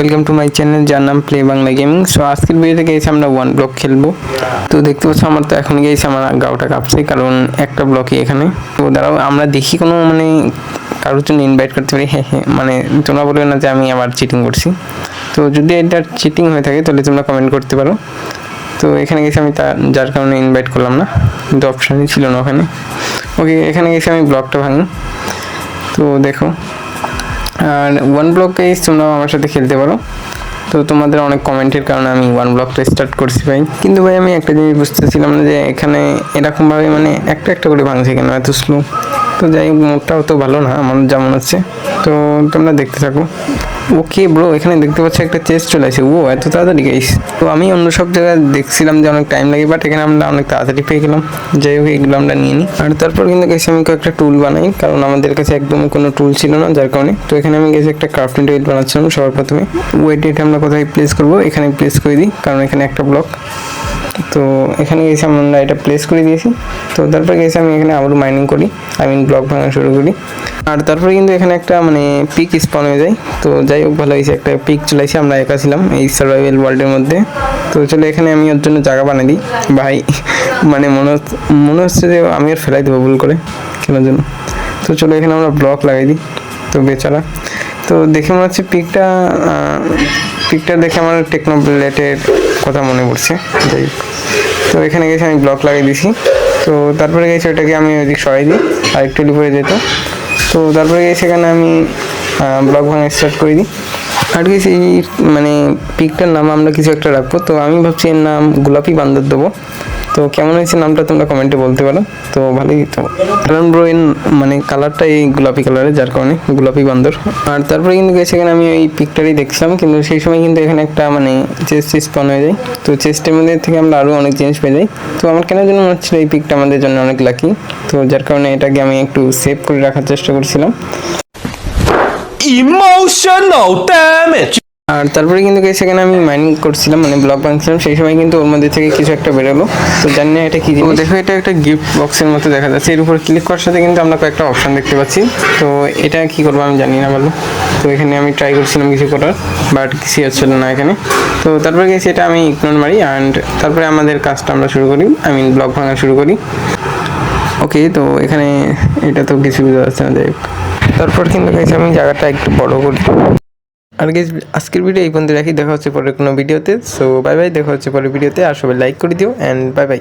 Welcome to my channel যার নাম play Bangla gaming. So আজকের ভিডিওতে গেছি আমরা ওয়ান ব্লক খেলবো। তো দেখতে পাচ্ছ আমার তো এখন গেছি আমার গাওটা কাঁপছে, কারণ একটা ব্লকই এখানে। তো দাঁড়াও আমরা দেখি কোনো কারোর জন্য ইনভাইট করতে পারি। হ্যাঁ, তোমরা বলবে না যে আমি আবার চিটিং করছি। তো যদি এটা চিটিং হয়ে থাকে তাহলে তোমরা কমেন্ট করতে পারো। তো এখানে গেছি আমি যার কারণে ইনভাইট করলাম না, কিন্তু অপশানই ছিল না ওখানে। ওকে, এখানে গেছি আমি ব্লকটা ভাঙি। তো দেখো, আর ওয়ান ব্লক গাইস তোমরা আমার সাথে খেলতে পারো। তো তোমাদের অনেক কমেন্টের কারণে আমি ওয়ান ব্লকটা স্টার্ট করছি ভাই। কিন্তু ভাই আমি একটা জিনিস বুঝতেছিলাম না যে এখানে এরকমভাবে একটা একটা করে ভাঙছে কেন, এত স্লো। তো যাই হোক, মোটটাও তো ভালো না আমার যেমন হচ্ছে। তো তোমরা দেখতে থাকো। ওকে ব্রো, এখানে দেখতে পাচ্ছি একটা চেস্ট চলে আসে। ও এত তাড়াতাড়ি গাইস! তো আমি অন্য সব জায়গায় দেখছিলাম যে অনেক টাইম লাগে, বাট এখানে আমরা অনেক তাড়াতাড়ি পেয়ে গেলাম। যাই হোক, এগুলো আমরা নিয়ে নিই। আর তারপর কিন্তু গেছি আমি কয়েকটা টুল বানাই, কারণ আমাদের কাছে একদম কোনো টুল ছিল না, যার কারণে। তো এখানে আমি গেছি একটা ক্রাফটিং টেবিল বানাচ্ছিলাম সবার প্রথমে। ওয়েট এটা আমরা কোথায় প্লেস করবো, এখানে প্লেস করে দিই, কারণ এখানে একটা ব্লক। তো এখানে গেছি আমরা এটা প্লেস করে দিয়েছি। তো তারপর গেছি আমি এখানে আবার মাইনিং করি, ব্লক ভাঙা শুরু করি। আর তারপরে কিন্তু এখানে একটা পিক স্পন হয়ে যায়। তো যাই হোক, ভালো হয়েছে, একটা পিক চলে আসে। আমরা একা ছিলাম এই সার্ভাইভাল ওয়ার্ল্ডের মধ্যে। তো চলো এখানে আমি ওর জন্য জায়গা বানিয়ে দিই ভাই। মনে হচ্ছে যে আমি আর ফেলাই দেবো ভুল করে খেলার জন্য। তো চলো এখানে আমরা ব্লক লাগাই দিই। তো বেচারা, তো দেখে মনে হচ্ছে পিকটা দেখে আমার টেকনো রিলেটেড কথা মনে পড়ছে। যাই হোক, তো এখানে গেছি আমি ব্লক লাগিয়ে দিয়েছি। তো তারপরে গেছি ওটাকে আমি ওইদিক সরাই দিই, আর একটু উপরে যেত। তো তারপরে গেছি এখানে আমি ব্লক ভাঙা স্টার্ট করে দিই। আর গেছি এই পিকটার নাম আমরা কিছু একটা রাখবো। তো আমি ভাবছি এর নাম গোলাপি বান্দর দেবো। তো কেমন হয়েছে নামটা তোমরা কমেন্টে বলতে পারো। তো ভালোই, তো কারণ ব্রো এর কালারটা এই গোলাপি কালারের, যার কারণে গোলাপি বান্দর। আর তারপরে কিন্তু গেছে এখানে আমি এই পিকটারই দেখছিলাম, কিন্তু সেই সময় কিন্তু এখানে একটা চেস্ট স্পন হয়ে যায়। তো চেস্টের মধ্যে থেকে আমরা আরও অনেক জিনিস পেয়ে যাই। তো আমার কেন জন্য মনে হচ্ছিল এই পিকটা আমাদের জন্য অনেক লাকি। তো যার কারণে এটাকে আমি একটু সেভ করে রাখার চেষ্টা করছিলাম। Emotional damage. আর তারপরে কিন্তু সেখানে আমি মাইনিং করছিলাম, ব্লক ভাঙছিলাম। সেই সময় কিন্তু ওর মধ্যে থেকে কিছু একটা বেরোলো। তো জানি না এটা কি জিনিস। দেখো, এটা একটা গিফট বক্সের মতো দেখা যাচ্ছে। এর উপর ক্লিক করার সাথে কিন্তু আমরা কয়েকটা অপশন দেখতে পাচ্ছি। তো এটা কি করবো আমি জানি না ভালো। তো এখানে আমি ট্রাই করছিলাম কিছু করার, বাট কিছু হচ্ছিল না এখানে। তো তারপরে গেছি এটা আমি ইগনোর মারি, অ্যান্ড তারপরে আমাদের কাজটা আমরা শুরু করি, ব্লক ভাঙা শুরু করি। ওকে, তো এখানে এটা তো কিছু বোঝা যাচ্ছে না। যাই হোক, তারপর কিন্তু আমি জায়গাটা একটু বড় করি। আর গাইস, আজকের ভিডিও এই পর্যন্ত রাখি। দেখা হচ্ছে পরের কোনো ভিডিওতে। সো বাই বাই, দেখা হচ্ছে পরের ভিডিওতে। আর সবাই লাইক করে দিও, অ্যান্ড বাই বাই।